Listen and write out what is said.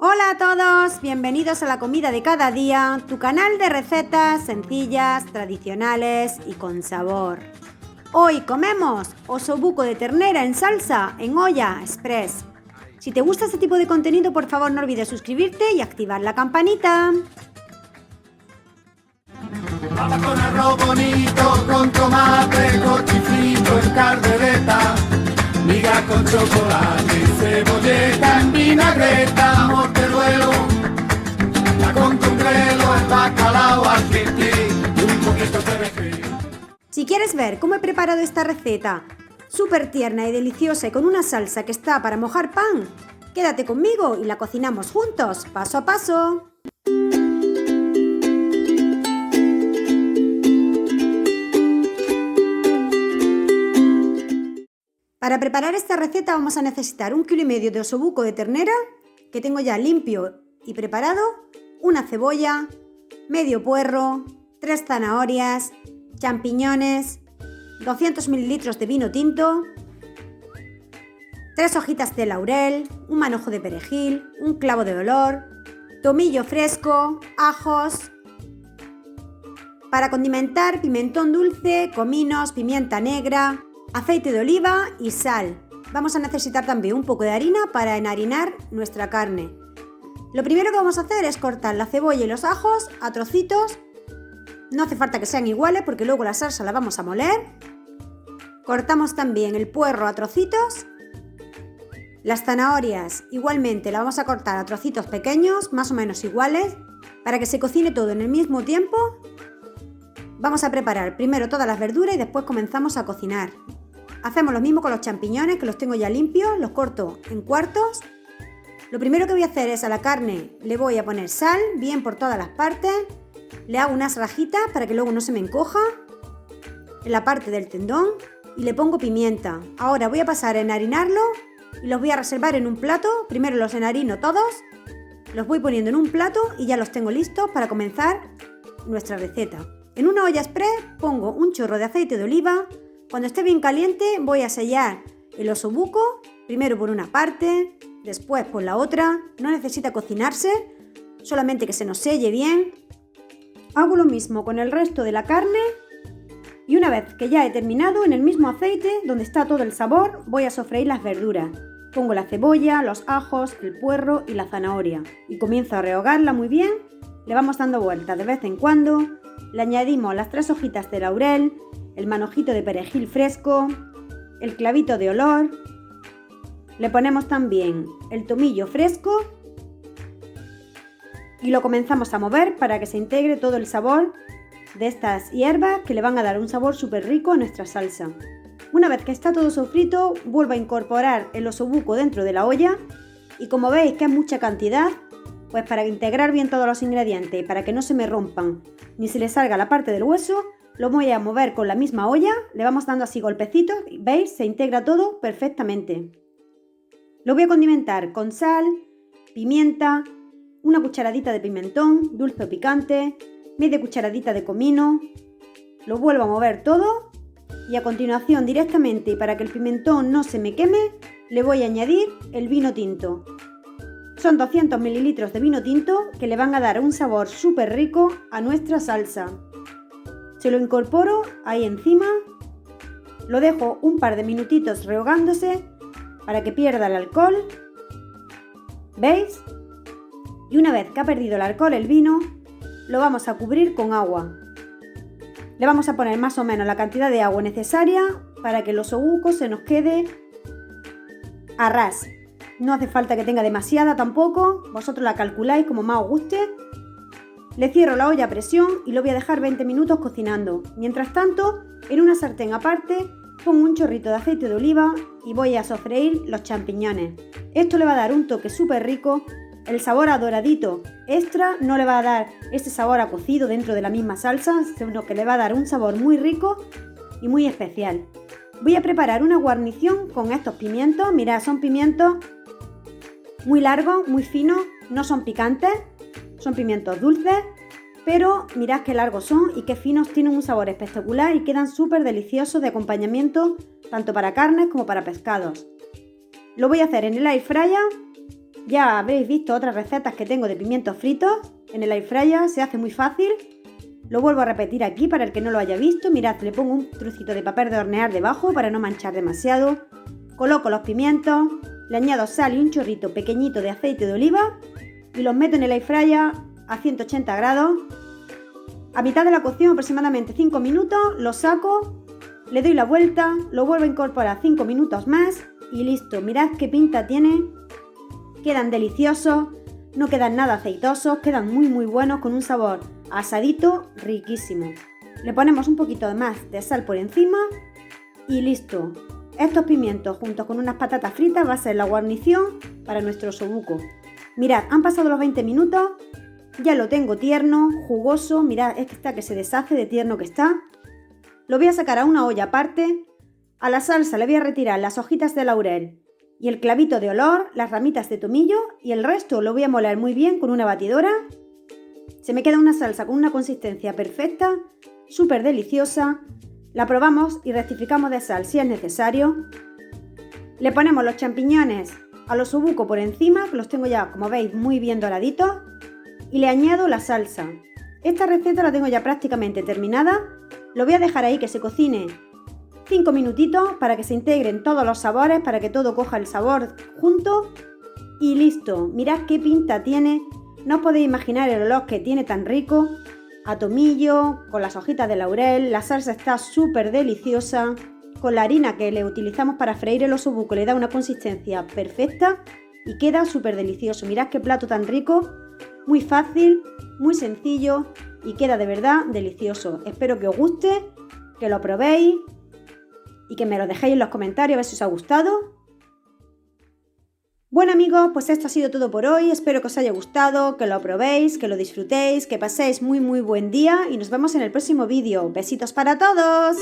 Hola a todos, bienvenidos a la comida de cada día, tu canal de recetas sencillas, tradicionales y con sabor. Hoy comemos osobuco de ternera en salsa en olla express. Si te gusta este tipo de contenido, por favor no olvides suscribirte y activar la campanita. Papa con arroz bonito, con tomate, cochifrito en caldereta, miga con chocolate, cebolleta en vinagreta, morteruelo, la con congrelo, el bacalao al y un poquito de perejil. Si quieres ver cómo he preparado esta receta súper tierna y deliciosa y con una salsa que está para mojar pan, quédate conmigo y la cocinamos juntos, paso a paso. Para preparar esta receta vamos a necesitar 1,5 kg de osobuco de ternera, que tengo ya limpio y preparado, una cebolla, medio puerro, 3 zanahorias, champiñones, 200 ml de vino tinto, 3 hojitas de laurel, un manojo de perejil, un clavo de olor, tomillo fresco, ajos. Para condimentar, pimentón dulce, cominos, pimienta negra, aceite de oliva y sal. Vamos a necesitar también un poco de harina para enharinar nuestra carne. Lo primero que vamos a hacer es cortar la cebolla y los ajos a trocitos. No hace falta que sean iguales porque luego la salsa la vamos a moler. Cortamos también el puerro a trocitos. Las zanahorias igualmente la vamos a cortar a trocitos pequeños, más o menos iguales, para que se cocine todo en el mismo tiempo. Vamos a preparar primero todas las verduras y después comenzamos a cocinar. Hacemos lo mismo con los champiñones, que los tengo ya limpios, los corto en cuartos. Lo primero que voy a hacer es a la carne le voy a poner sal, bien por todas las partes. Le hago unas rajitas para que luego no se me encoja en la parte del tendón y le pongo pimienta. Ahora voy a pasar a enharinarlo y los voy a reservar en un plato. Primero los enharino todos, los voy poniendo en un plato y ya los tengo listos para comenzar nuestra receta. En una olla express pongo un chorro de aceite de oliva. Cuando esté bien caliente voy a sellar el osobuco, primero por una parte, después por la otra. No necesita cocinarse, solamente que se nos selle bien. Hago lo mismo con el resto de la carne y una vez que ya he terminado, en el mismo aceite donde está todo el sabor, voy a sofreír las verduras. Pongo la cebolla, los ajos, el puerro y la zanahoria y comienzo a rehogarla muy bien. Le vamos dando vueltas de vez en cuando. Le añadimos las 3 hojitas de laurel, el manojito de perejil fresco, el clavito de olor. Le ponemos también el tomillo fresco y lo comenzamos a mover para que se integre todo el sabor de estas hierbas que le van a dar un sabor súper rico a nuestra salsa. Una vez que está todo sofrito, vuelvo a incorporar el osobuco dentro de la olla y como veis que es mucha cantidad, pues para integrar bien todos los ingredientes y para que no se me rompan ni se le salga la parte del hueso, lo voy a mover con la misma olla, le vamos dando así golpecitos y veis, se integra todo perfectamente. Lo voy a condimentar con sal, pimienta, una cucharadita de pimentón, dulce o picante, media cucharadita de comino. Lo vuelvo a mover todo y a continuación directamente, para que el pimentón no se me queme, le voy a añadir el vino tinto. Son 200 ml de vino tinto que le van a dar un sabor súper rico a nuestra salsa. Se lo incorporo ahí encima, lo dejo un par de minutitos rehogándose para que pierda el alcohol. ¿Veis? Y una vez que ha perdido el alcohol el vino, lo vamos a cubrir con agua. Le vamos a poner más o menos la cantidad de agua necesaria para que el osobuco se nos quede a ras. No hace falta que tenga demasiada tampoco, vosotros la calculáis como más os guste. Le cierro la olla a presión y lo voy a dejar 20 minutos cocinando. Mientras tanto, en una sartén aparte, pongo un chorrito de aceite de oliva y voy a sofreír los champiñones. Esto le va a dar un toque súper rico. El sabor a doradito extra no le va a dar ese sabor a cocido dentro de la misma salsa, sino que le va a dar un sabor muy rico y muy especial. Voy a preparar una guarnición con estos pimientos. Mirad, son pimientos muy largos, muy finos, no son picantes, son pimientos dulces, pero mirad qué largos son y qué finos, tienen un sabor espectacular y quedan súper deliciosos de acompañamiento tanto para carnes como para pescados. Lo voy a hacer en el air fryer Ya habréis visto otras recetas que tengo de pimientos fritos en el air fryer, se hace muy fácil. Lo vuelvo a repetir aquí para el que no lo haya visto. Mirad, le pongo un trocito de papel de hornear debajo para no manchar demasiado. Coloco los pimientos, le añado sal y un chorrito pequeñito de aceite de oliva y los meto en el air fryer a 180 grados. A mitad de la cocción, aproximadamente 5 minutos, lo saco, le doy la vuelta, lo vuelvo a incorporar 5 minutos más y listo. Mirad qué pinta tiene. Quedan deliciosos, no quedan nada aceitosos, quedan muy buenos con un sabor asadito riquísimo. Le ponemos un poquito más de sal por encima y listo. Estos pimientos junto con unas patatas fritas va a ser la guarnición para nuestro osobuco. Mirad, han pasado los 20 minutos, ya lo tengo tierno, jugoso. Mirad, es que está que se deshace de tierno que está. Lo voy a sacar a una olla aparte. A la salsa le voy a retirar las hojitas de laurel y el clavito de olor, las ramitas de tomillo y el resto lo voy a moler muy bien con una batidora. Se me queda una salsa con una consistencia perfecta, súper deliciosa. La probamos y rectificamos de sal si es necesario. Le ponemos los champiñones al osobuco por encima, que los tengo ya, como veis, muy bien doraditos. Y le añado la salsa. Esta receta la tengo ya prácticamente terminada. Lo voy a dejar ahí que se cocine 5 minutitos para que se integren todos los sabores, para que todo coja el sabor junto. Y listo. Mirad qué pinta tiene. No os podéis imaginar el olor que tiene tan rico. A tomillo, con las hojitas de laurel. La salsa está súper deliciosa. Con la harina que le utilizamos para freír el osobuco le da una consistencia perfecta y queda súper delicioso. Mirad qué plato tan rico. Muy fácil, muy sencillo y queda de verdad delicioso. Espero que os guste, que lo probéis y que me lo dejéis en los comentarios a ver si os ha gustado. Bueno amigos, pues esto ha sido todo por hoy. Espero que os haya gustado, que lo probéis, que lo disfrutéis, que paséis muy buen día y nos vemos en el próximo vídeo. Besitos para todos.